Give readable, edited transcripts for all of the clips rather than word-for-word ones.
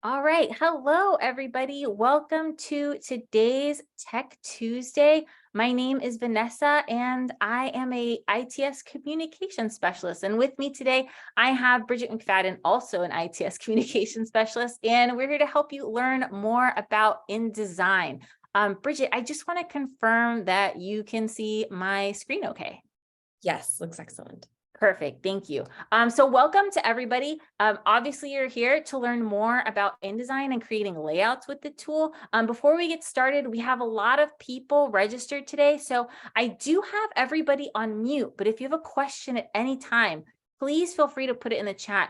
All right. Hello, everybody. Welcome to today's Tech Tuesday. My name is Vanessa, and I am a ITS communication specialist. And with me today, I have Bridget McFadden, also an ITS communication specialist, and we're here to help you learn more about InDesign. Bridget, I just want to confirm that you can see my screen okay. Yes, looks excellent. Perfect. Thank you. So welcome to everybody. Obviously, you're here to learn more about InDesign and creating layouts with the tool. Before we get started, we have a lot of people registered today. So I do have everybody on mute, but if you have a question at any time, please feel free to put it in the chat.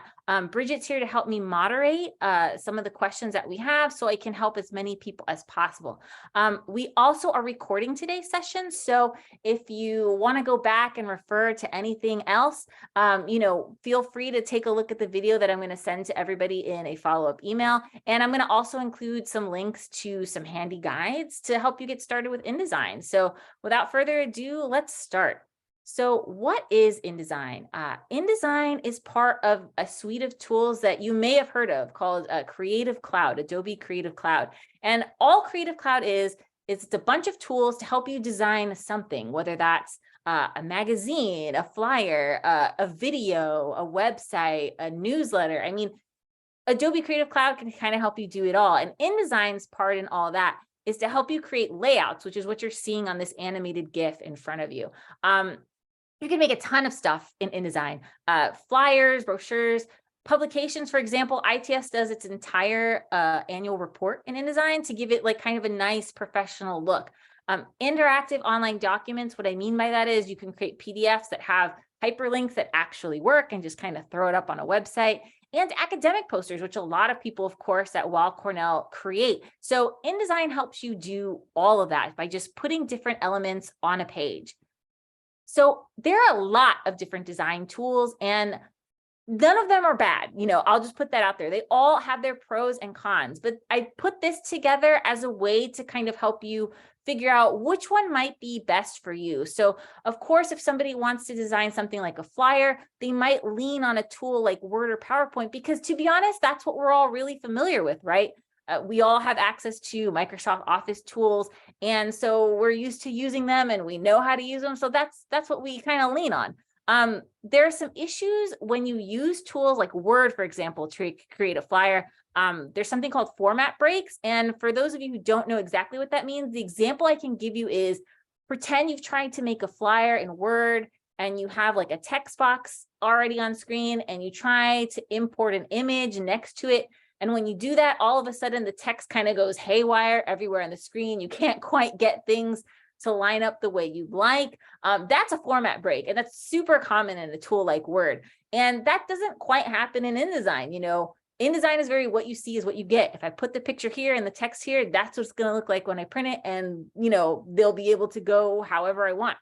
Bridget's here to help me moderate some of the questions that we have so I can help as many people as possible. We also are recording today's session. So if you want to go back and refer to anything else, feel free to take a look at the video that I'm going to send to everybody in a follow-up email. And I'm going to also include some links to some handy guides to help you get started with InDesign. So without further ado, let's start. So what is InDesign? InDesign is part of a suite of tools that you may have heard of called Creative Cloud, Adobe Creative Cloud. And all Creative Cloud is it's a bunch of tools to help you design something, whether that's a magazine, a flyer, a video, a website, a newsletter. I mean, Adobe Creative Cloud can kind of help you do it all. And InDesign's part in all that is to help you create layouts, which is what you're seeing on this animated GIF in front of you. You can make a ton of stuff in InDesign, flyers, brochures, publications. For example, ITS does its entire annual report in InDesign to give it like kind of a nice professional look. Interactive online documents, what I mean by that is you can create PDFs that have hyperlinks that actually work and just kind of throw it up on a website. And academic posters, which a lot of people, of course, at Weill Cornell create. So InDesign helps you do all of that by just putting different elements on a page. So there are a lot of different design tools, and none of them are bad. I'll just put that out there. They all have their pros and cons, but I put this together as a way to kind of help you figure out which one might be best for you. So of course, if somebody wants to design something like a flyer, they might lean on a tool like Word or PowerPoint, because to be honest, that's what we're all really familiar with, right? We all have access to Microsoft Office tools, and so we're used to using them and we know how to use them. So that's what we kind of lean on. There are some issues when you use tools like Word, for example, to create a flyer. There's something called format breaks. And for those of you who don't know exactly what that means, the example I can give you is pretend you've tried to make a flyer in Word and you have like a text box already on screen and you try to import an image next to it. And when you do that, all of a sudden the text kind of goes haywire everywhere on the screen. You can't quite get things to line up the way you'd like. That's a format break, and that's super common in a tool like Word. And that doesn't quite happen in InDesign. InDesign is very what you see is what you get. If I put the picture here and the text here, that's what it's going to look like when I print it, and they'll be able to go however I want.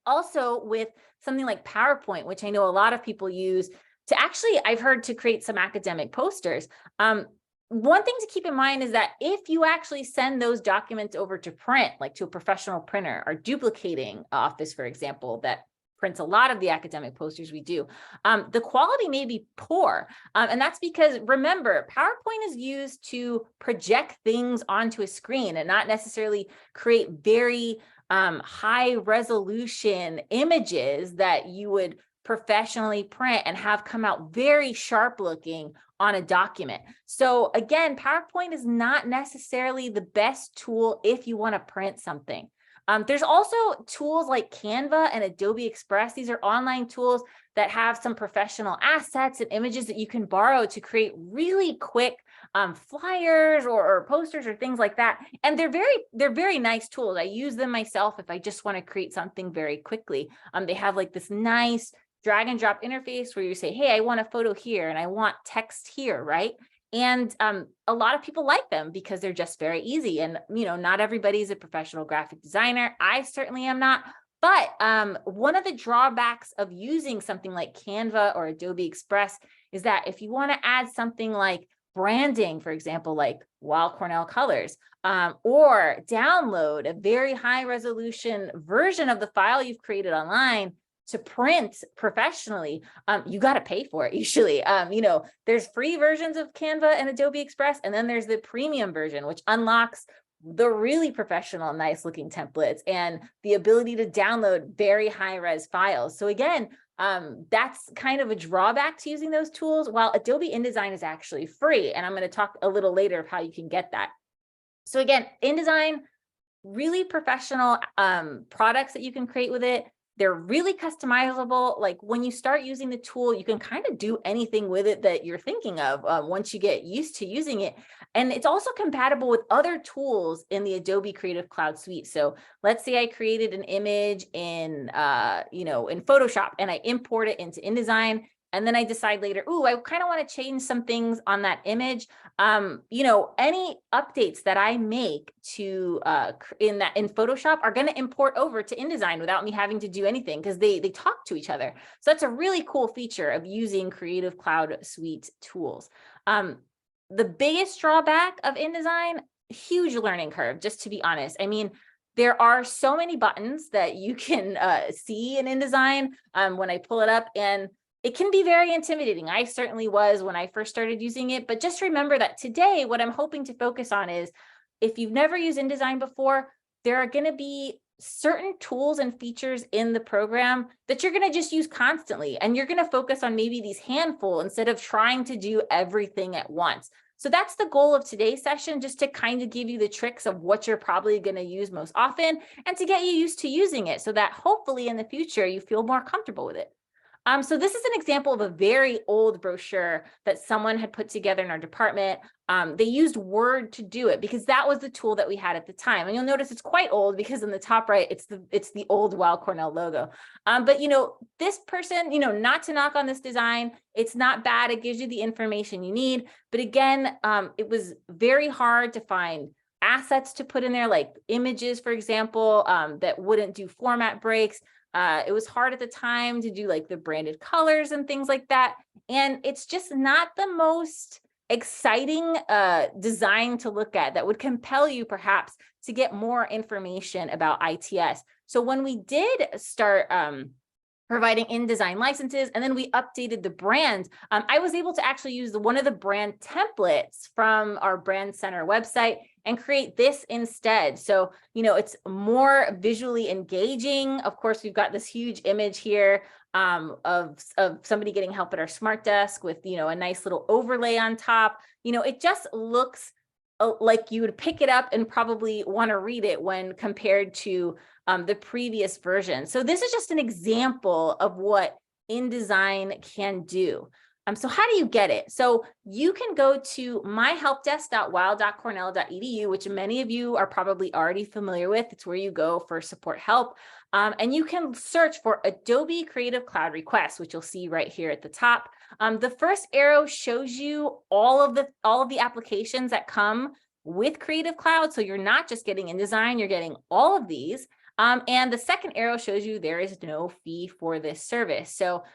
Also with something like PowerPoint, which I know a lot of people use to actually, I've heard, to create some academic posters. One thing to keep in mind is that if you actually send those documents over to print, like to a professional printer, or duplicating Office, for example, that prints a lot of the academic posters we do, the quality may be poor. And that's because, remember, PowerPoint is used to project things onto a screen and not necessarily create very high resolution images that you would professionally print and have come out very sharp looking on a document. So again, PowerPoint is not necessarily the best tool if you want to print something. There's also tools like Canva and Adobe Express. These are online tools that have some professional assets and images that you can borrow to create really quick flyers or posters or things like that. And they're very nice tools. I use them myself if I just want to create something very quickly. They have like this nice drag and drop interface where you say, hey, I want a photo here and I want text here, right? And a lot of people like them because they're just very easy. And, not everybody's a professional graphic designer. I certainly am not. But one of the drawbacks of using something like Canva or Adobe Express is that if you want to add something like branding, for example, like Weill Cornell colors, or download a very high resolution version of the file you've created online to print professionally, you got to pay for it usually. There's free versions of Canva and Adobe Express, and then there's the premium version, which unlocks the really professional, nice looking templates and the ability to download very high res files. So again, that's kind of a drawback to using those tools, while Adobe InDesign is actually free. And I'm going to talk a little later of how you can get that. So again, InDesign, really professional products that you can create with it. They're really customizable. Like when you start using the tool, you can kind of do anything with it that you're thinking of once you get used to using it. And it's also compatible with other tools in the Adobe Creative Cloud suite. So let's say I created an image in Photoshop and I import it into InDesign. And then I decide later, ooh, I kind of want to change some things on that image. Any updates that I make to in Photoshop are going to import over to InDesign without me having to do anything, because they talk to each other. So that's a really cool feature of using Creative Cloud Suite tools. The biggest drawback of InDesign, huge learning curve, just to be honest. I mean, there are so many buttons that you can see in InDesign when I pull it up, and it can be very intimidating. I certainly was when I first started using it, but just remember that today, what I'm hoping to focus on is, if you've never used InDesign before, there are going to be certain tools and features in the program that you're going to just use constantly. And you're going to focus on maybe these handful instead of trying to do everything at once. So that's the goal of today's session, just to kind of give you the tricks of what you're probably going to use most often and to get you used to using it so that hopefully in the future you feel more comfortable with it. So this is an example of a very old brochure that someone had put together in our department. They used Word to do it because that was the tool that we had at the time. And you'll notice it's quite old because in the top right, it's the old Weill Cornell logo. But this person, not to knock on this design, it's not bad. It gives you the information you need. But again, it was very hard to find assets to put in there, like images, for example, that wouldn't do format breaks. It was hard at the time to do like the branded colors and things like that. And it's just not the most exciting design to look at that would compel you perhaps to get more information about ITS. So when we did start providing InDesign licenses, and then we updated the brand, I was able to actually use one of the brand templates from our Brand Center website and create this instead. So, it's more visually engaging. Of course, we've got this huge image here of somebody getting help at our smart desk with, a nice little overlay on top. It just looks like you would pick it up and probably want to read it when compared to the previous version. So this is just an example of what InDesign can do. So how do you get it? So you can go to myhelpdesk.weill.cornell.edu, which many of you are probably already familiar with. It's where you go for support help. And you can search for Adobe Creative Cloud requests, which you'll see right here at the top. The first arrow shows you all of the applications that come with Creative Cloud. So you're not just getting InDesign, you're getting all of these. And the second arrow shows you there is no fee for this service. So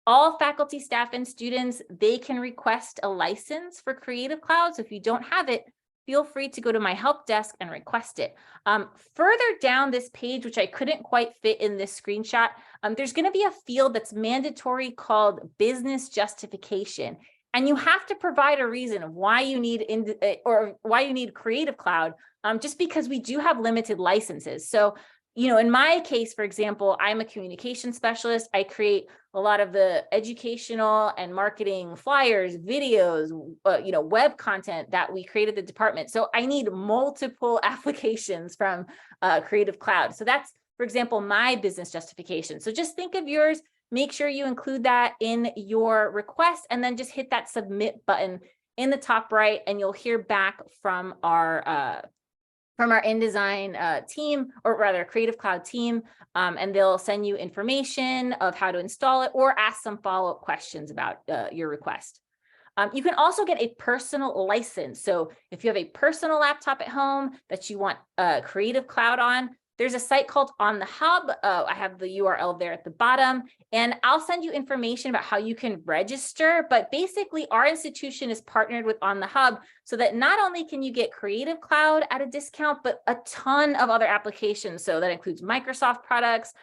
all faculty, staff, and students, they can request a license for Creative Cloud. So if you don't have it, feel free to go to my help desk and request it. Further down this page, which I couldn't quite fit in this screenshot, there's going to be a field that's mandatory called business justification. And you have to provide a reason of why you need Creative Cloud, just because we do have limited licenses. So, in my case, for example, I'm a communication specialist. I create a lot of the educational and marketing flyers, videos, web content that we create at the department. So I need multiple applications from Creative Cloud. So that's, for example, my business justification. So just think of yours. Make sure you include that in your request, and then just hit that submit button in the top right, and you'll hear back from our InDesign team, or rather Creative Cloud team, and they'll send you information of how to install it or ask some follow-up questions about your request. You can also get a personal license. So if you have a personal laptop at home that you want Creative Cloud on, there's a site called On the Hub. I have the URL there at the bottom, and I'll send you information about how you can register. But basically, our institution is partnered with On the Hub so that not only can you get Creative Cloud at a discount, but a ton of other applications. So that includes Microsoft products.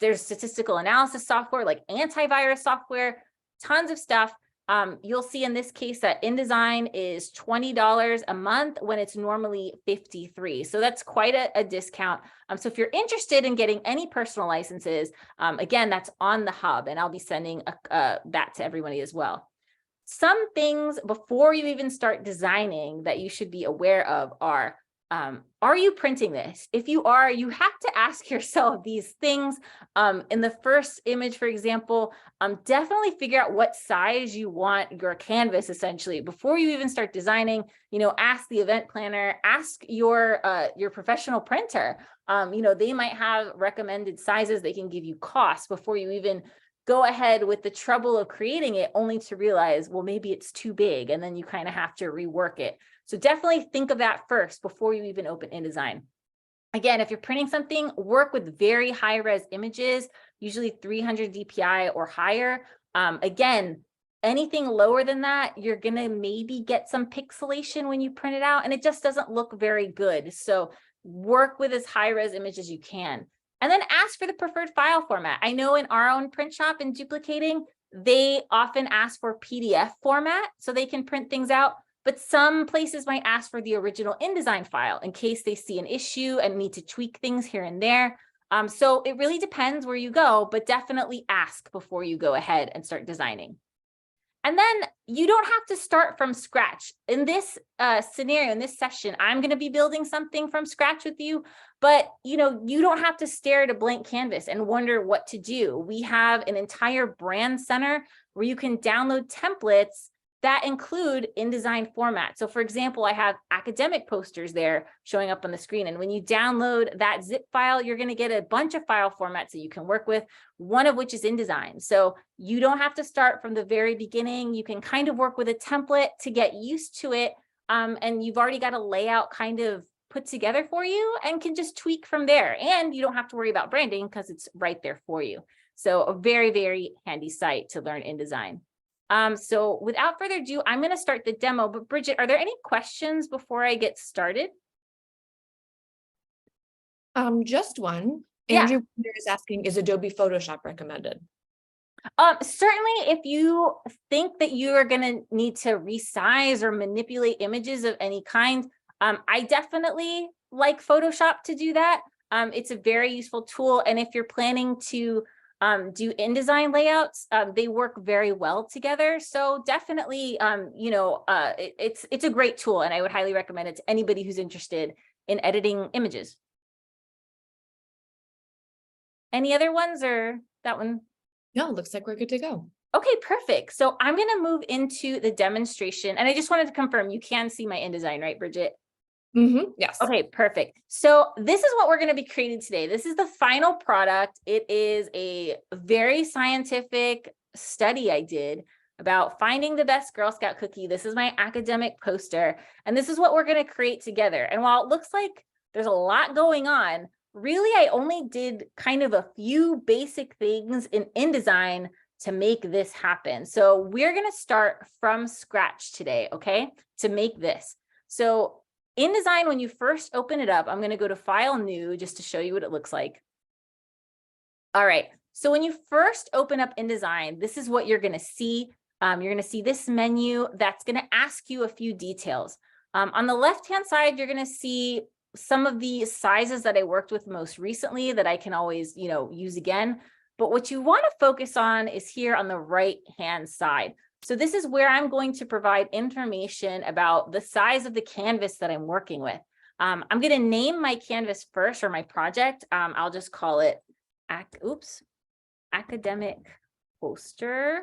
There's statistical analysis software like antivirus software, tons of stuff. You'll see in this case that InDesign is $20 a month when it's normally $53. So that's quite a discount. So if you're interested in getting any personal licenses, again, that's On the Hub, and I'll be sending that to everybody as well. Some things before you even start designing that you should be aware of are you printing this? If you are, you have to ask yourself these things. In the first image, for example, definitely figure out what size you want your canvas essentially before you even start designing. Ask the event planner, ask your professional printer. They might have recommended sizes. They can give you costs before you even go ahead with the trouble of creating it, only to realize, well, maybe it's too big, and then you kind of have to rework it. So definitely think of that first before you even open InDesign. Again, if you're printing something, work with very high res images, usually 300 DPI or higher. Again, anything lower than that, you're gonna maybe get some pixelation when you print it out, and it just doesn't look very good. So work with as high res image as you can. And then ask for the preferred file format. I know in our own print shop and duplicating, they often ask for PDF format so they can print things out. But some places might ask for the original InDesign file in case they see an issue and need to tweak things here and there. So it really depends where you go, but definitely ask before you go ahead and start designing. And then you don't have to start from scratch. In this scenario, in this session, I'm going to be building something from scratch with you, but you don't have to stare at a blank canvas and wonder what to do. We have an entire brand center where you can download templates that include InDesign format. So for example, I have academic posters there showing up on the screen. And when you download that zip file, you're going to get a bunch of file formats that you can work with, one of which is InDesign. So you don't have to start from the very beginning. You can kind of work with a template to get used to it. And you've already got a layout kind of put together for you and can just tweak from there. And you don't have to worry about branding because it's right there for you. So a very, very handy site to learn InDesign. So without further ado, I'm going to start the demo, but Bridget, are there any questions before I get started? Just one. Yeah. Andrew is asking, is Adobe Photoshop recommended? Certainly, if you think that you are going to need to resize or manipulate images of any kind, I definitely like Photoshop to do that. It's a very useful tool. And if you're planning to do InDesign layouts, they work very well together. So definitely, it's a great tool, and I would highly recommend it to anybody who's interested in editing images. Any other ones, or that one? No, looks like we're good to go. Okay, perfect. So I'm going to move into the demonstration, and I just wanted to confirm you can see my InDesign, right, Bridget? Yes. Okay, perfect. So this is what we're going to be creating today. This is the final product. It is a very scientific study I did about finding the best Girl Scout cookie. This is my academic poster, and this is what we're going to create together. And while it looks like there's a lot going on, really, I only did kind of a few basic things in InDesign to make this happen. So we're going to start from scratch today, okay, to make this. So InDesign, when you first open it up, I'm going to go to File, New, just to show you what it looks like. All right. So when you first open up InDesign, this is what you're going to see. You're going to see this menu that's going to ask you a few details. On the left-hand side, you're going to see some of the sizes that I worked with most recently that I can always, use again. But what you want to focus on is here on the right-hand side. So this is where I'm going to provide information about the size of the canvas that I'm working with. I'm going to name my canvas first, or my project. I'll just call it academic poster.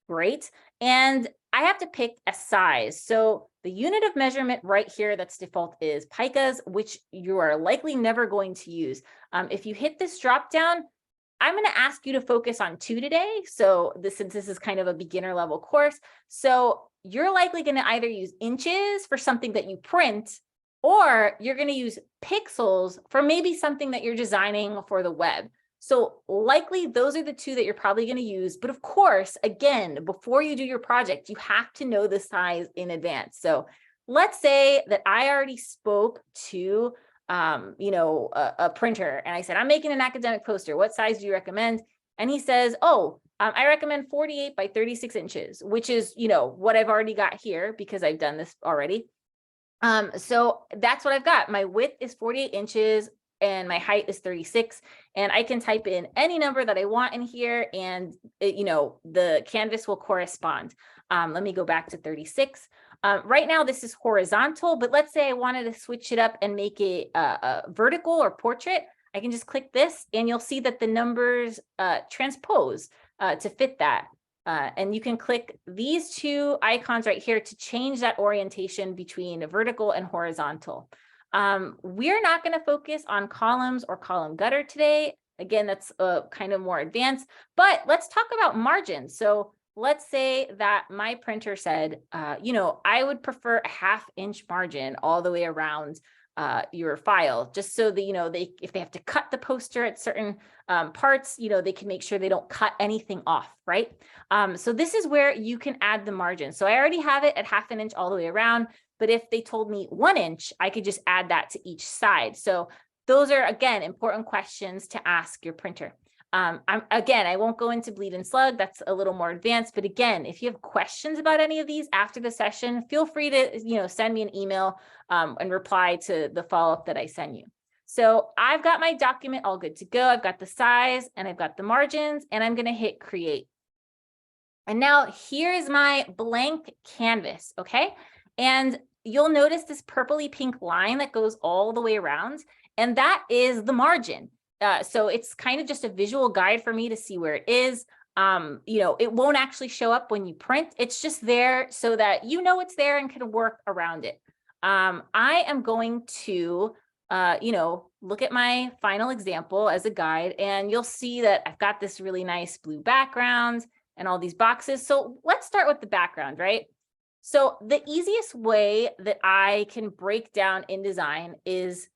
Great. And I have to pick a size. So the unit of measurement right here that's default is picas, which you are likely never going to use. If you hit this drop down, I'm going to ask you to focus on 2 today. So since this is kind of a beginner level course, so you're likely going to either use inches for something that you print, or you're going to use pixels for maybe something that you're designing for the web. So likely those are the two that you're probably going to use. But of course, again, before you do your project, you have to know the size in advance. So let's say that I already spoke to a printer, and I said, I'm making an academic poster. What size do you recommend? And he says, oh, I recommend 48 by 36 inches, which is, what I've already got here because I've done this already. So that's what I've got. My width is 48 inches and my height is 36, and I can type in any number that I want in here, and the canvas will correspond. Let me go back to 36. Right now this is horizontal, but let's say I wanted to switch it up and make it a vertical or portrait. I can just click this and you'll see that the numbers transpose to fit that. And you can click these two icons right here to change that orientation between vertical and horizontal. We're not going to focus on columns or column gutter today. Again, that's kind of more advanced, but let's talk about margins. So let's say that my printer said, I would prefer a 1/2 inch margin all the way around your file, just so that, if they have to cut the poster at certain parts, they can make sure they don't cut anything off, right? So this is where you can add the margin. So I already have it at 1/2 inch all the way around, but if they told me 1 inch, I could just add that to each side. So those are, again, important questions to ask your printer. I won't go into bleed and slug. That's a little more advanced. But again, if you have questions about any of these after the session, feel free to, send me an email and reply to the follow-up that I send you. So I've got my document all good to go. I've got the size and I've got the margins, and I'm going to hit create. And now here's my blank canvas. Okay. And you'll notice this purpley pink line that goes all the way around, and that is the margin. So it's kind of just a visual guide for me to see where it is. It won't actually show up when you print. It's just there so that it's there and can work around it. I am going to, look at my final example as a guide, and you'll see that I've got this really nice blue background and all these boxes. So let's start with the background, right? So the easiest way that I can break down InDesign is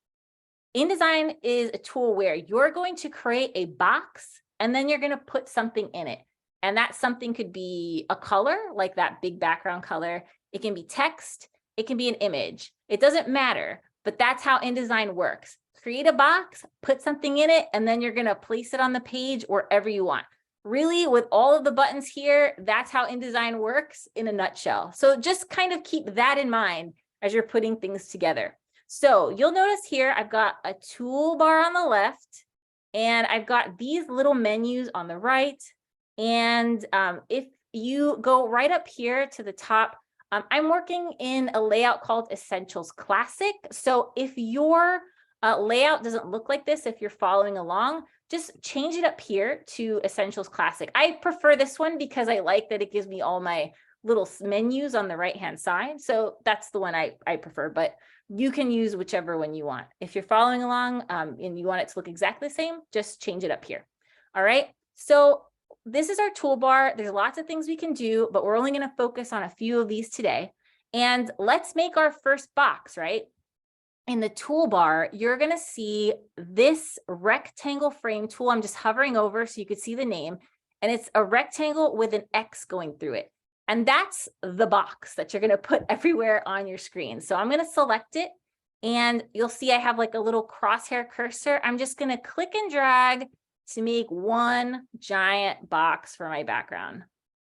a tool where you're going to create a box and then you're going to put something in it. And that something could be a color, like that big background color. It can be text. It can be an image. It doesn't matter, but that's how InDesign works. Create a box, put something in it, and then you're going to place it on the page wherever you want. Really, with all of the buttons here, that's how InDesign works in a nutshell. So just kind of keep that in mind as you're putting things together. So you'll notice here, I've got a toolbar on the left, and I've got these little menus on the right. And if you go right up here to the top, I'm working in a layout called Essentials Classic. So if your layout doesn't look like this, if you're following along, just change it up here to Essentials Classic. I prefer this one because I like that it gives me all my little menus on the right-hand side. So that's the one I prefer, but you can use whichever one you want. If you're following along and you want it to look exactly the same, just change it up here. All right. So this is our toolbar. There's lots of things we can do, but we're only going to focus on a few of these today. And let's make our first box, right? In the toolbar, you're going to see this rectangle frame tool. I'm just hovering over so you could see the name, and it's a rectangle with an X going through it. And that's the box that you're going to put everywhere on your screen. So I'm going to select it, and you'll see I have like a little crosshair cursor. I'm just going to click and drag to make one giant box for my background.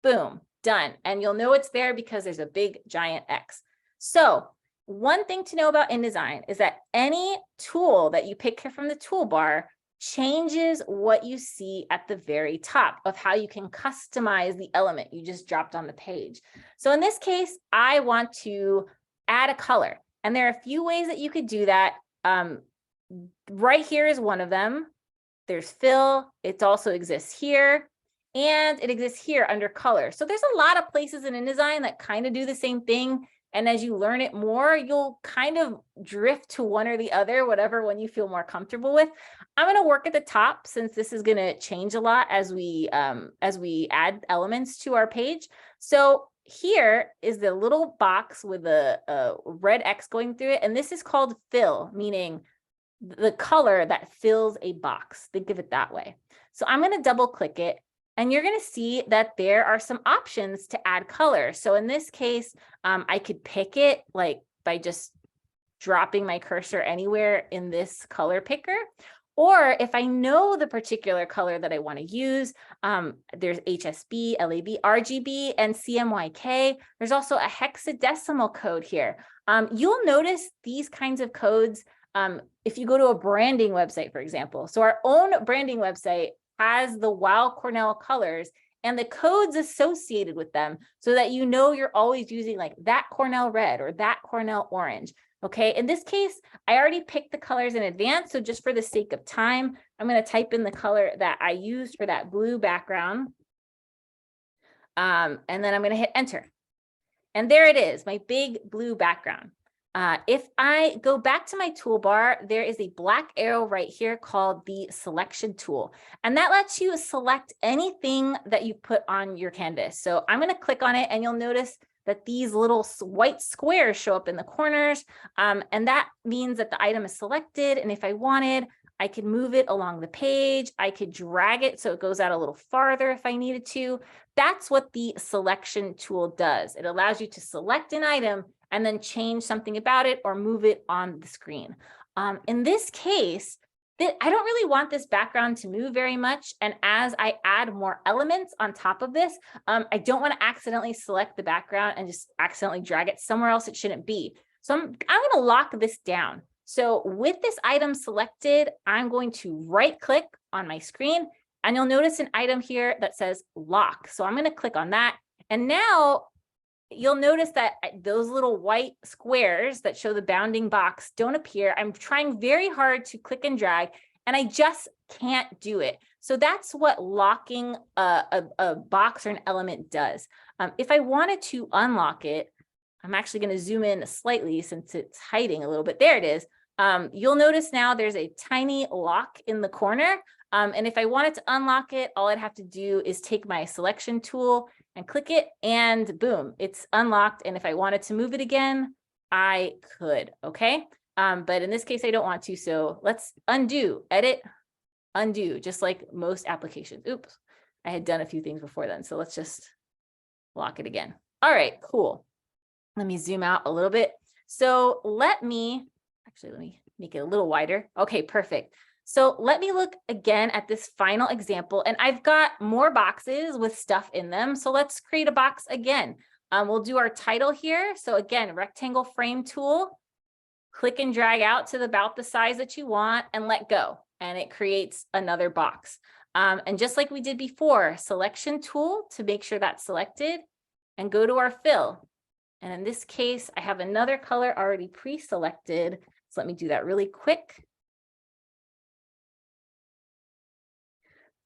Boom, done. And you'll know it's there because there's a big giant X. So one thing to know about InDesign is that any tool that you pick here from the toolbar changes what you see at the very top of how you can customize the element you just dropped on the page. So in this case, I want to add a color, and there are a few ways that you could do that. Right here is one of them. There's fill. It also exists here, and it exists here under color. So there's a lot of places in InDesign that kind of do the same thing. And as you learn it more, you'll kind of drift to one or the other, whatever one you feel more comfortable with. I'm going to work at the top since this is going to change a lot as we add elements to our page. So here is the little box with a red X going through it. And this is called fill, meaning the color that fills a box. Think of it that way. So I'm going to double click it, and you're going to see that there are some options to add color. So in this case, I could pick it like by just dropping my cursor anywhere in this color picker. Or if I know the particular color that I want to use, there's HSB, LAB, RGB, and CMYK. There's also a hexadecimal code here. You'll notice these kinds of codes if you go to a branding website, for example. So our own branding website has the Weill Cornell colors and the codes associated with them so that you know you're always using like that Cornell red or that Cornell orange. Okay, in this case, I already picked the colors in advance. So just for the sake of time, I'm going to type in the color that I used for that blue background. And then I'm going to hit enter. And there it is, my big blue background. If I go back to my toolbar, there is a black arrow right here called the selection tool. And that lets you select anything that you put on your canvas. So I'm going to click on it, and you'll notice that these little white squares show up in the corners. And that means that the item is selected. And if I wanted, I could move it along the page. I could drag it so it goes out a little farther if I needed to. That's what the selection tool does. It allows you to select an item and then change something about it or move it on the screen. In this case, I don't really want this background to move very much. And as I add more elements on top of this, I don't want to accidentally select the background and just accidentally drag it somewhere else it shouldn't be. So I'm going to lock this down. So with this item selected, I'm going to right click on my screen, and you'll notice an item here that says lock. So I'm going to click on that. And now you'll notice that those little white squares that show the bounding box don't appear. I'm trying very hard to click and drag, and I just can't do it. So that's what locking a box or an element does. If I wanted to unlock it, I'm actually going to zoom in slightly since it's hiding a little bit. There it is. You'll notice now there's a tiny lock in the corner. And if I wanted to unlock it, all I'd have to do is take my selection tool and click it, and boom, it's unlocked. And if I wanted to move it again, I could, okay? But in this case, I don't want to, so let's undo, edit, undo, just like most applications. Oops, I had done a few things before then, so let's just lock it again. All right, cool. Let me zoom out a little bit. So let me make it a little wider. Okay, perfect. So let me look again at this final example, and I've got more boxes with stuff in them. So let's create a box again. We'll do our title here. So again, rectangle frame tool, click and drag out to about the size that you want and let go. And it creates another box. And just like we did before, selection tool to make sure that's selected, and go to our fill. And in this case, I have another color already pre-selected. So let me do that really quick.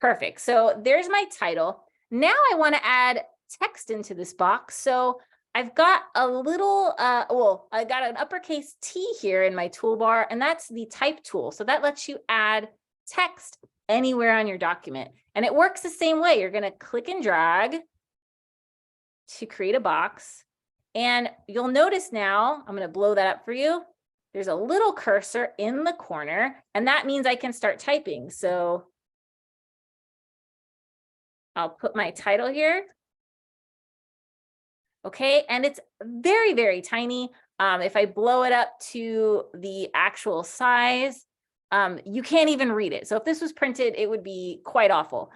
Perfect. So there's my title. Now I want to add text into this box. So I've got a little, I got an uppercase T here in my toolbar, and that's the type tool. So that lets you add text anywhere on your document. And it works the same way. You're going to click and drag to create a box. And you'll notice now, I'm going to blow that up for you. There's a little cursor in the corner, and that means I can start typing. So I'll put my title here. Okay, and it's very, very tiny. If I blow it up to the actual size, you can't even read it. So if this was printed, it would be quite awful.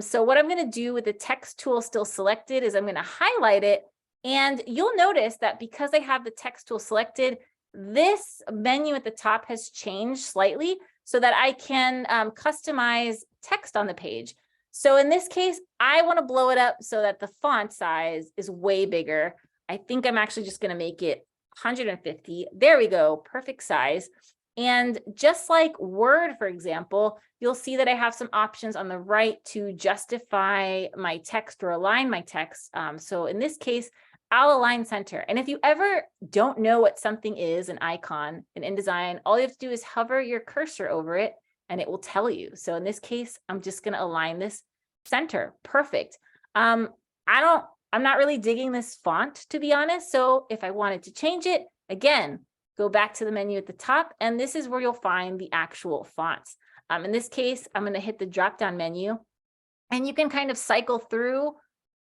So what I'm going to do with the text tool still selected is I'm going to highlight it. And you'll notice that because I have the text tool selected, this menu at the top has changed slightly so that I can customize text on the page. So in this case, I want to blow it up so that the font size is way bigger. I think I'm actually just going to make it 150. There we go, perfect size. And just like Word, for example, you'll see that I have some options on the right to justify my text or align my text. So in this case, I'll align center. And if you ever don't know what something is, an icon in InDesign, all you have to do is hover your cursor over it and it will tell you. So in this case, I'm just going to align this center. Perfect. I don't I'm not really digging this font, to be honest. So if I wanted to change it, again, go back to the menu at the top, and this is where you'll find the actual fonts. In this case, I'm going to hit the drop-down menu, and you can kind of cycle through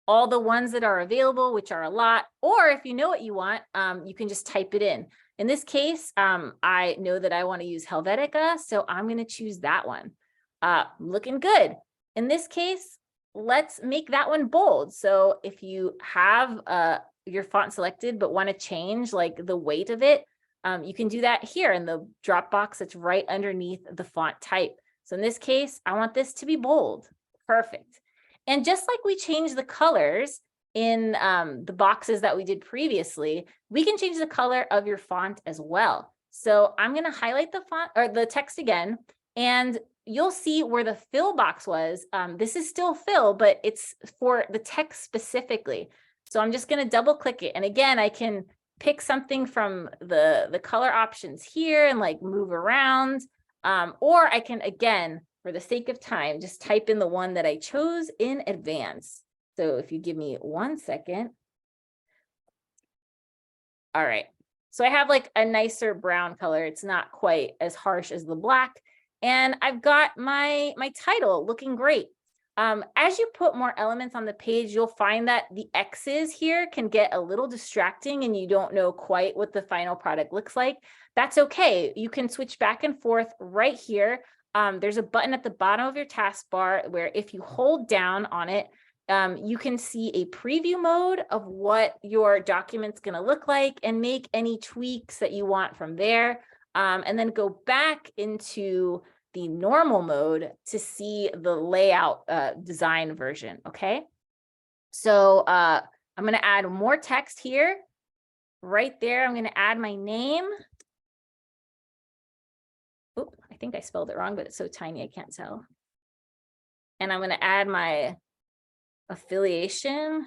all the ones that are available, which are a lot, or if you know what you want, you can just type it in. In this case, I know that I want to use Helvetica, so I'm going to choose that one. Looking good. In this case, let's make that one bold. So if you have your font selected but want to change like the weight of it, you can do that here in the drop box that's right underneath the font type. So in this case, I want this to be bold. Perfect. And just like we changed the colors in the boxes that we did previously, we can change the color of your font as well. So I'm going to highlight the font or the text again, and you'll see where the fill box was. This is still fill, but it's for the text specifically. So I'm just going to double click it. And again, I can pick something from the color options here and like move around. Or I can, again, for the sake of time, just type in the one that I chose in advance. So if you give me 1 second. All right. So I have like a nicer brown color. It's not quite as harsh as the black. And I've got my title looking great. As you put more elements on the page, you'll find that the X's here can get a little distracting and you don't know quite what the final product looks like. That's okay. You can switch back and forth right here. There's a button at the bottom of your taskbar where if you hold down on it, you can see a preview mode of what your document's going to look like and make any tweaks that you want from there. And then go back into the normal mode to see the layout design version. Okay. So I'm going to add more text here. Right there, I'm going to add my name. Oh, I think I spelled it wrong, but it's so tiny I can't tell. And I'm going to add my affiliation.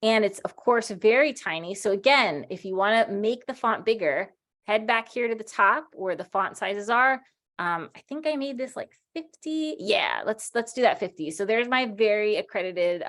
And it's, of course, very tiny. So again, if you want to make the font bigger, head back here to the top where the font sizes are. I think I made this like 50. Yeah, let's do that 50. So there's my very accredited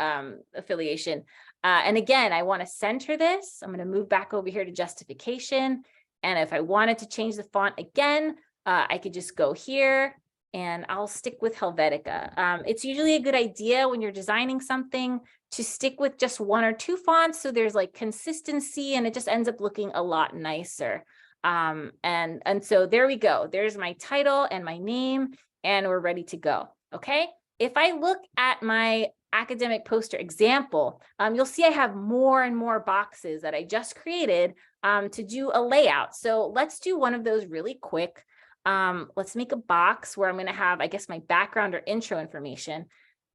affiliation. And again, I want to center this. I'm going to move back over here to justification. And if I wanted to change the font again, I could just go here and I'll stick with Helvetica. It's usually a good idea when you're designing something to stick with just 1 or 2 fonts. So there's like consistency and it just ends up looking a lot nicer. And so there we go. There's my title and my name, and we're ready to go. Okay. If I look at my academic poster example, you'll see I have more and more boxes that I just created to do a layout. So let's do one of those really quick. Let's make a box where I'm going to have, I guess, my background or intro information.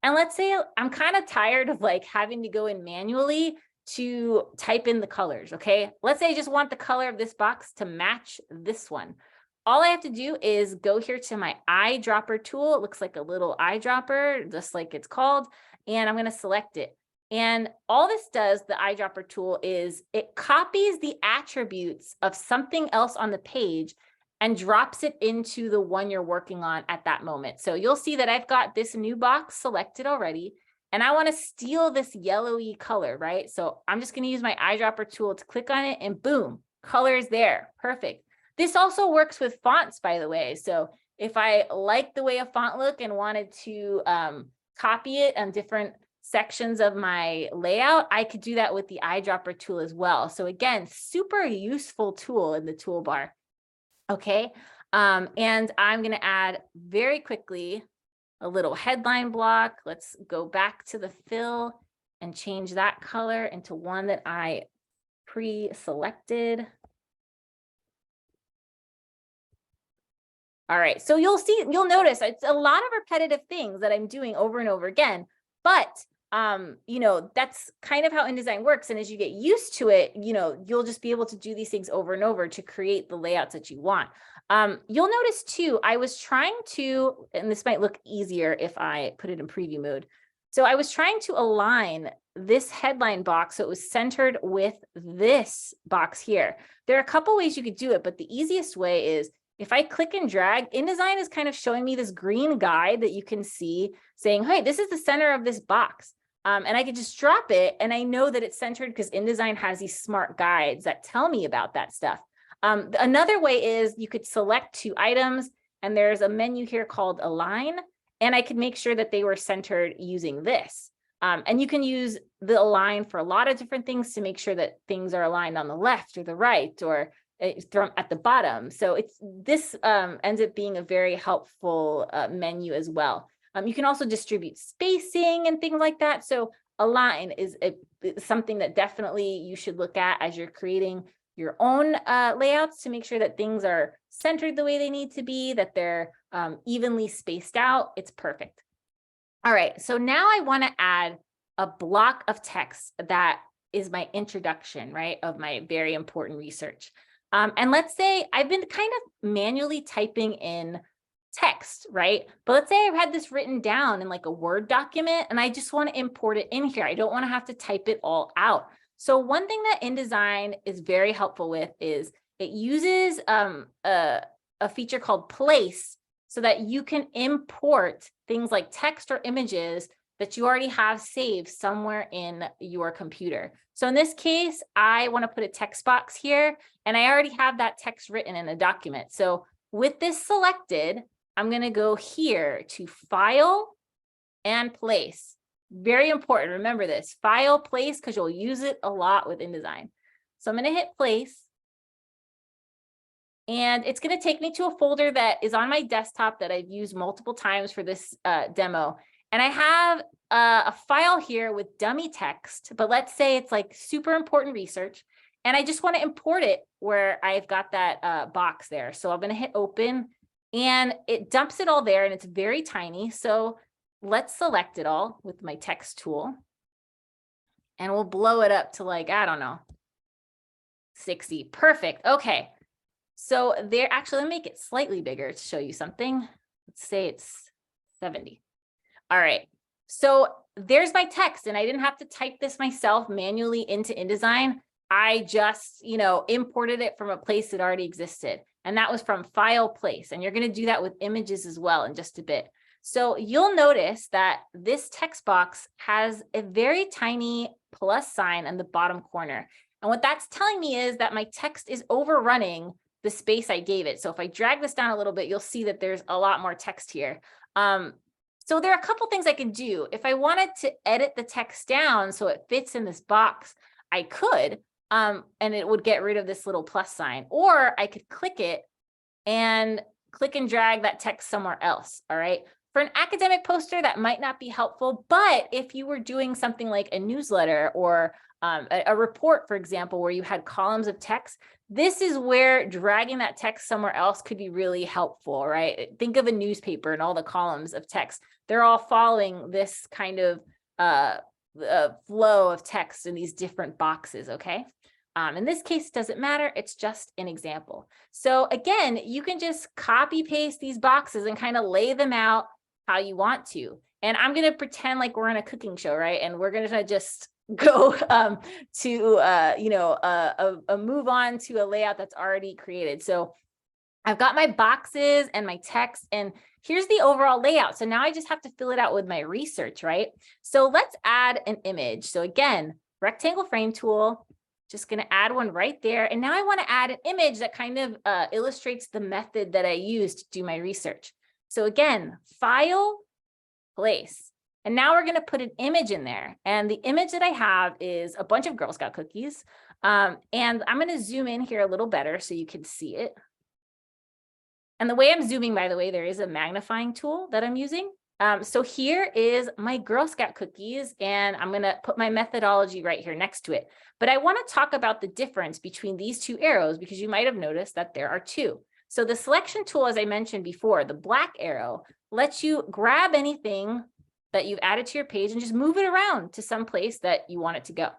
And let's say I'm kind of tired of like having to go in manually to type in the colors. Okay. Let's say I just want the color of this box to match this one. All I have to do is go here to my eyedropper tool. It looks like a little eyedropper, just like it's called. And I'm going to select it. And all this does, the eyedropper tool, is it copies the attributes of something else on the page and drops it into the one you're working on at that moment. So you'll see that I've got this new box selected already, and I want to steal this yellowy color, right? So I'm just going to use my eyedropper tool to click on it, and boom, color is there. Perfect. This also works with fonts, by the way. So if I like the way a font look and wanted to copy it on different sections of my layout, I could do that with the eyedropper tool as well. So again, super useful tool in the toolbar. Okay, and I'm going to add very quickly a little headline block. Let's go back to the fill and change that color into one that I pre-selected. All right, so you'll notice it's a lot of repetitive things that I'm doing over and over again, but that's kind of how InDesign works. And as you get used to it, you'll just be able to do these things over and over to create the layouts that you want. You'll notice too, I was trying to, and this might look easier if I put it in preview mode. So I was trying to align this headline box so it was centered with this box here. There are a couple ways you could do it, but the easiest way is if I click and drag, InDesign is kind of showing me this green guide that you can see saying, hey, this is the center of this box. And I can just drop it and I know that it's centered because InDesign has these smart guides that tell me about that stuff. Another way is you could select 2 items and there's a menu here called Align, and I could make sure that they were centered using this. And you can use the Align for a lot of different things to make sure that things are aligned on the left or the right or at the bottom. So this ends up being a very helpful menu as well. You can also distribute spacing and things like that. So Align is something that definitely you should look at as you're creating your own layouts to make sure that things are centered the way they need to be, that they're evenly spaced out. It's perfect. All right, so now I want to add a block of text that is my introduction, right, of my very important research. And let's say I've been kind of manually typing in text, right? But let's say I've had this written down in like a Word document and I just want to import it in here. I don't want to have to type it all out. So one thing that InDesign is very helpful with is it uses a feature called Place so that you can import things like text or images that you already have saved somewhere in your computer. So in this case, I want to put a text box here and I already have that text written in a document. So with this selected, I'm going to go here to File and Place. Very important. Remember this, File, Place, because you'll use it a lot with InDesign. So I'm going to hit Place. And it's going to take me to a folder that is on my desktop that I've used multiple times for this demo. And I have a file here with dummy text, but let's say it's like super important research. And I just want to import it where I've got that box there. So I'm going to hit Open and it dumps it all there and it's very tiny. So let's select it all with my text tool. And we'll blow it up to like, I don't know, 60. Perfect. Okay. So there, actually, let me make it slightly bigger to show you something. Let's say it's 70. All right. So there's my text and I didn't have to type this myself manually into InDesign. I just, imported it from a place that already existed. And that was from File, Place. And you're going to do that with images as well in just a bit. So you'll notice that this text box has a very tiny plus sign in the bottom corner. And what that's telling me is that my text is overrunning the space I gave it. So if I drag this down a little bit, you'll see that there's a lot more text here. So there are a couple things I can do. If I wanted to edit the text down so it fits in this box, I could, and it would get rid of this little plus sign, or I could click it and click and drag that text somewhere else. All right. For an academic poster, that might not be helpful, but if you were doing something like a newsletter or a report, for example, where you had columns of text, this is where dragging that text somewhere else could be really helpful, right? Think of a newspaper and all the columns of text. They're all following this kind of flow of text in these different boxes, okay? In this case, it doesn't matter. It's just an example. So again, you can just copy paste these boxes and kind of lay them out how you want to. And I'm going to pretend like we're in a cooking show, right? And we're going to just go to a move on to a layout that's already created. So I've got my boxes and my text, and here's the overall layout. So now I just have to fill it out with my research, right? So let's add an image. So again, rectangle frame tool, just going to add one right there. And now I want to add an image that kind of illustrates the method that I used to do my research. So again, File, Place. And now we're going to put an image in there. And the image that I have is a bunch of Girl Scout cookies. And I'm going to zoom in here a little better so you can see it. And the way I'm zooming, by the way, there is a magnifying tool that I'm using. So here is my Girl Scout cookies, and I'm going to put my methodology right here next to it. But I want to talk about the difference between these two arrows because you might have noticed that there are two. So the selection tool, as I mentioned before, the black arrow lets you grab anything that you've added to your page and just move it around to some place that you want it to go.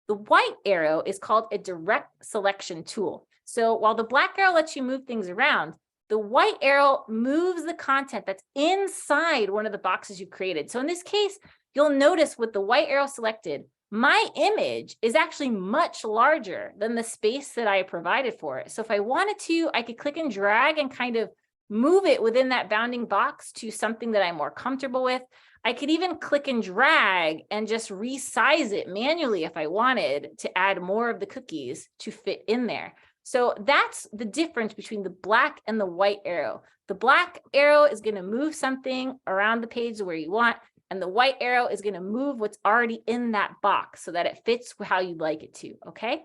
The white arrow is called a direct selection tool. So while the black arrow lets you move things around, the white arrow moves the content that's inside one of the boxes you created. So in this case, you'll notice with the white arrow selected, my image is actually much larger than the space that I provided for it. So if I wanted to, I could click and drag and kind of move it within that bounding box to something that I'm more comfortable with. I could even click and drag and just resize it manually if I wanted to add more of the cookies to fit in there. So that's the difference between the black and the white arrow. The black arrow is going to move something around the page where you want, and the white arrow is going to move what's already in that box so that it fits how you'd like it to, okay?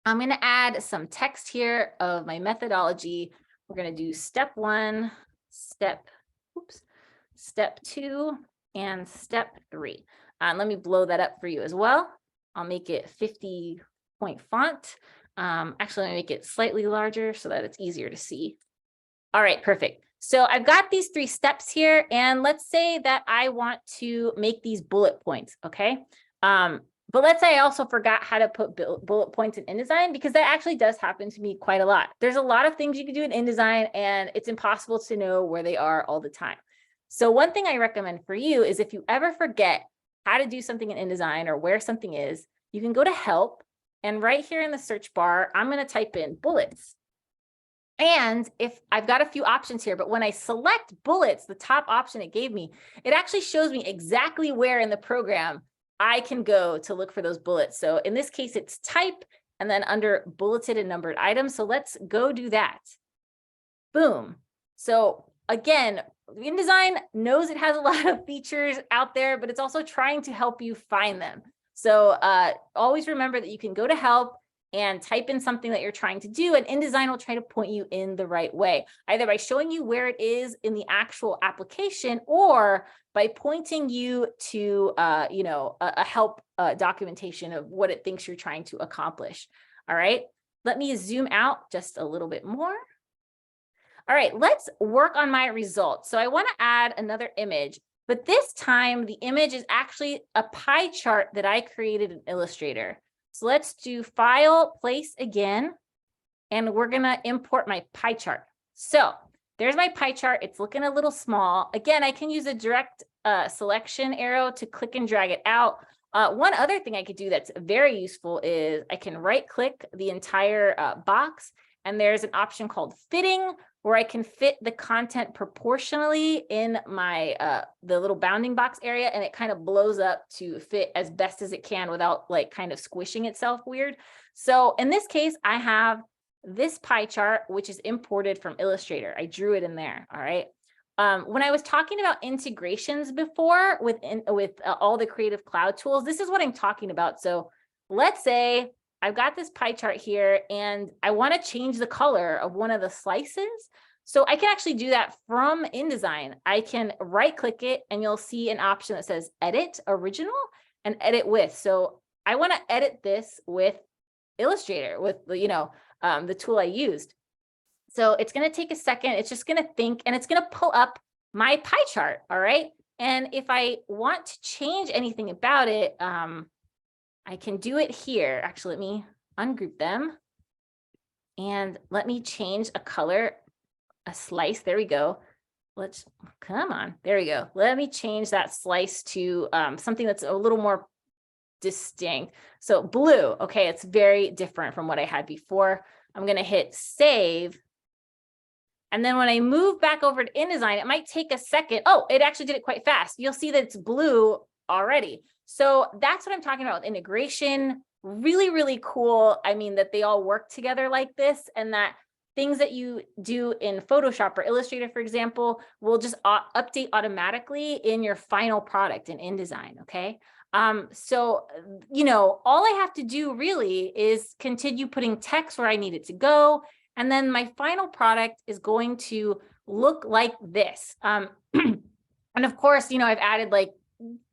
I'm going to add some text here of my methodology. We're going to do step 1, step 2, and step 3. Let me blow that up for you as well. I'll make it 50-point font. Actually, let me make it slightly larger so that it's easier to see. All right, perfect. So I've got these 3 steps here, and let's say that I want to make these bullet points, okay? But let's say I also forgot how to put bullet points in InDesign, because that actually does happen to me quite a lot. There's a lot of things you can do in InDesign, and it's impossible to know where they are all the time. So one thing I recommend for you is if you ever forget how to do something in InDesign or where something is, you can go to Help, and right here in the search bar, I'm going to type in bullets. And if I've got a few options here, but when I select bullets, the top option it gave me, it actually shows me exactly where in the program I can go to look for those bullets. So in this case, it's type and then under bulleted and numbered items. So let's go do that. Boom. So again, InDesign knows it has a lot of features out there, but it's also trying to help you find them. So always remember that you can go to Help and type in something that you're trying to do, and InDesign will try to point you in the right way, either by showing you where it is in the actual application or by pointing you to a help documentation of what it thinks you're trying to accomplish. All right, let me zoom out just a little bit more. All right, let's work on my results. So I want to add another image, but this time the image is actually a pie chart that I created in Illustrator. So let's do File, Place again, and we're going to import my pie chart. So there's my pie chart. It's looking a little small. Again, I can use a direct selection arrow to click and drag it out. One other thing I could do that's very useful is I can right-click the entire box, and there's an option called Fitting, where I can fit the content proportionally in my the little bounding box area, and it kind of blows up to fit as best as it can without like kind of squishing itself weird. So in this case, I have this pie chart, which is imported from Illustrator. I drew it in there, all right? When I was talking about integrations before with all the Creative Cloud tools, this is what I'm talking about. So let's say I've got this pie chart here and I want to change the color of one of the slices. So I can actually do that from InDesign. I can right click it and you'll see an option that says Edit Original and Edit With. So I want to edit this with Illustrator, with the tool I used. So it's going to take a second. It's just going to think, and it's going to pull up my pie chart. All right. And if I want to change anything about it, I can do it here. Actually, let me ungroup them and let me change a color, a slice. There we go. Come on. There we go. Let me change that slice to something that's a little more distinct. So blue. Okay. It's very different from what I had before. I'm going to hit save. And then when I move back over to InDesign, it might take a second. Oh, it actually did it quite fast. You'll see that it's blue already. So that's what I'm talking about with integration. Really, really cool. I mean, that they all work together like this, and that things that you do in Photoshop or Illustrator, for example, will just update automatically in your final product in InDesign, okay? So, all I have to do really is continue putting text where I need it to go. And then my final product is going to look like this. And of course, I've added like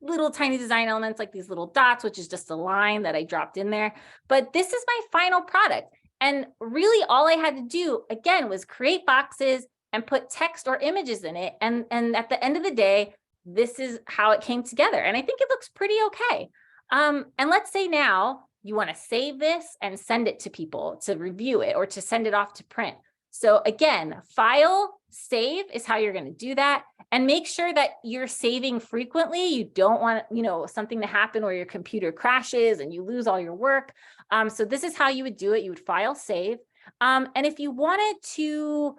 little tiny design elements like these little dots, which is just a line that I dropped in there. But this is my final product. And really all I had to do, again, was create boxes and put text or images in it. And at the end of the day, this is how it came together. And I think it looks pretty okay. And let's say now you want to save this and send it to people to review it or to send it off to print. So again, File, save is how you're going to do that. And make sure that you're saving frequently. You don't want, something to happen where your computer crashes and you lose all your work. So this is how you would do it. You would file save. And if you wanted to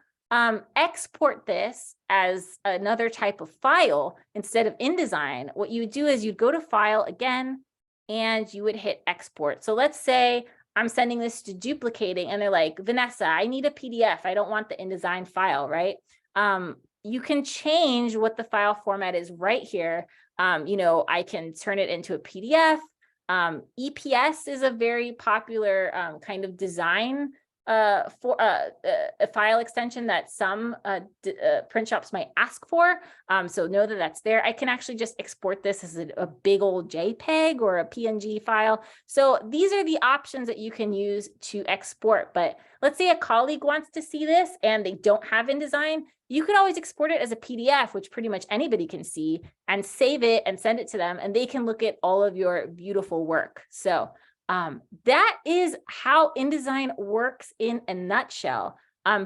export this as another type of file instead of InDesign, what you would do is you'd go to File again, and you would hit Export. So let's say I'm sending this to Duplicating, and they're like, Vanessa, I need a PDF. I don't want the InDesign file, right? You can change what the file format is right here. I can turn it into a PDF. EPS is a very popular kind of design for a file extension that some print shops might ask for. So know that that's there. I can actually just export this as a big old JPEG or a PNG file. So these are the options that you can use to export. But let's say a colleague wants to see this and they don't have InDesign. You could always export it as a PDF, which pretty much anybody can see, and save it and send it to them, and they can look at all of your beautiful work. So that is how InDesign works in a nutshell.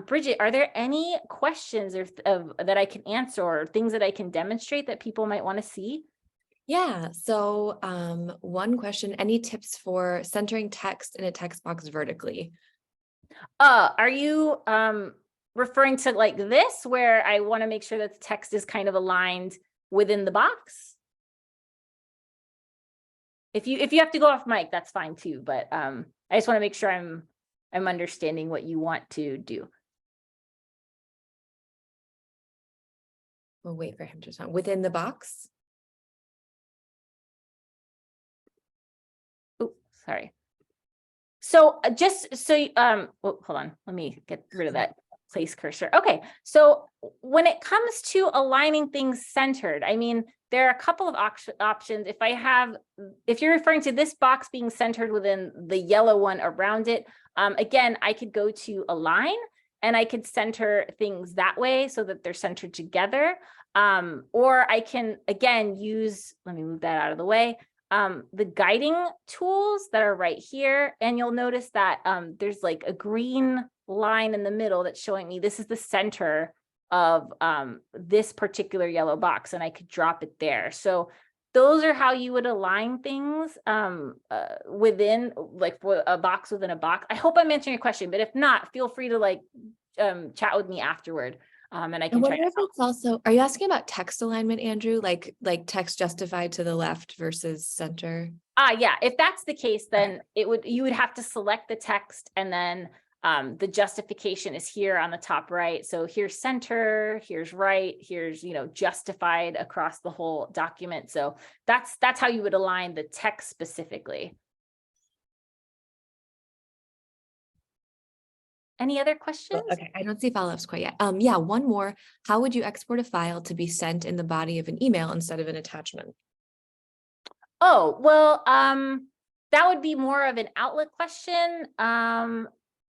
Bridget, are there any questions that I can answer, or things that I can demonstrate that people might want to see? Yeah. So one question, any tips for centering text in a text box vertically? Are you referring to like this, where I want to make sure that the text is kind of aligned within the box? If you have to go off mic, that's fine too. But I just want to make sure I'm understanding what you want to do. We'll wait for him to talk. Within the box? Oh, sorry. So just so hold on, let me get rid of that place cursor. Okay, so when it comes to aligning things centered, I mean, there are a couple of options. If you're referring to this box being centered within the yellow one around it, again, I could go to Align, and I could center things that way so that they're centered together. Or I can, again, let me move that out of the way, the guiding tools that are right here. And you'll notice that there's like a green line in the middle that's showing me this is the center of this particular yellow box, and I could drop it there. So those are how you would align things within, like, for a box within a box. I hope I'm answering your question, but if not, feel free to chat with me afterward. And I can try. If it's also, are you asking about text alignment, Andrew? Like text justified to the left versus center? Yeah, if that's the case, then you would have to select the text, and then the justification is here on the top right. So here's center, here's right, here's, justified across the whole document. So that's how you would align the text specifically. Any other questions? Okay, I don't see follow-ups quite yet. Yeah, one more. How would you export a file to be sent in the body of an email instead of an attachment? Oh, well, that would be more of an Outlook question.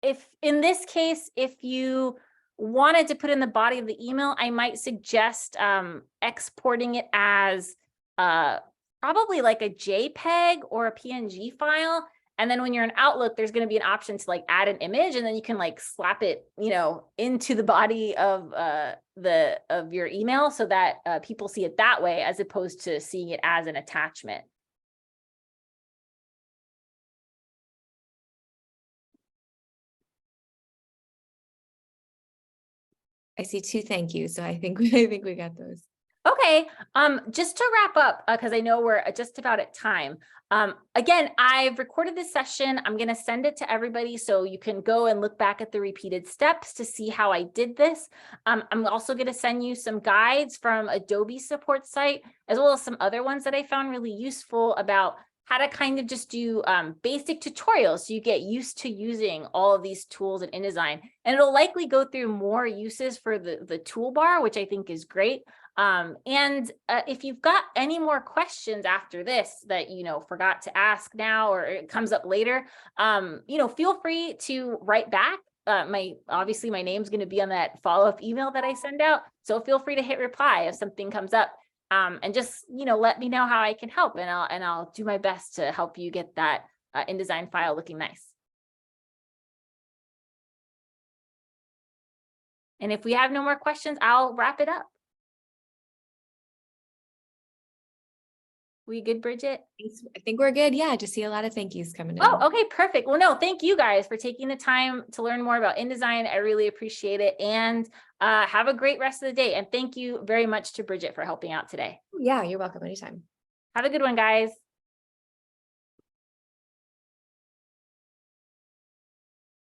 If in this case, if you wanted to put in the body of the email, I might suggest exporting it as probably like a JPEG or a PNG file. And then when you're in Outlook, there's going to be an option to add an image, and then you can slap it, into the body of your email, so that people see it that way, as opposed to seeing it as an attachment. I see 2 thank yous, so I think we got those. Okay, just to wrap up, because I know we're just about at time. Again, I've recorded this session. I'm going to send it to everybody so you can go and look back at the repeated steps to see how I did this. I'm also going to send you some guides from Adobe support site, as well as some other ones that I found really useful about how to kind of just do basic tutorials so you get used to using all of these tools in InDesign. And it'll likely go through more uses for the toolbar, which I think is great. If you've got any more questions after this that forgot to ask now, or it comes up later, feel free to write back. Obviously my name's going to be on that follow-up email that I send out, so feel free to hit reply if something comes up, and just let me know how I can help, and I'll do my best to help you get that InDesign file looking nice. And if we have no more questions, I'll wrap it up. We good, Bridget? I think we're good. Yeah, just see a lot of thank yous coming in. Oh, okay, perfect. Well, no, thank you guys for taking the time to learn more about InDesign. I really appreciate it. And have a great rest of the day. And thank you very much to Bridget for helping out today. Yeah, you're welcome anytime. Have a good one, guys.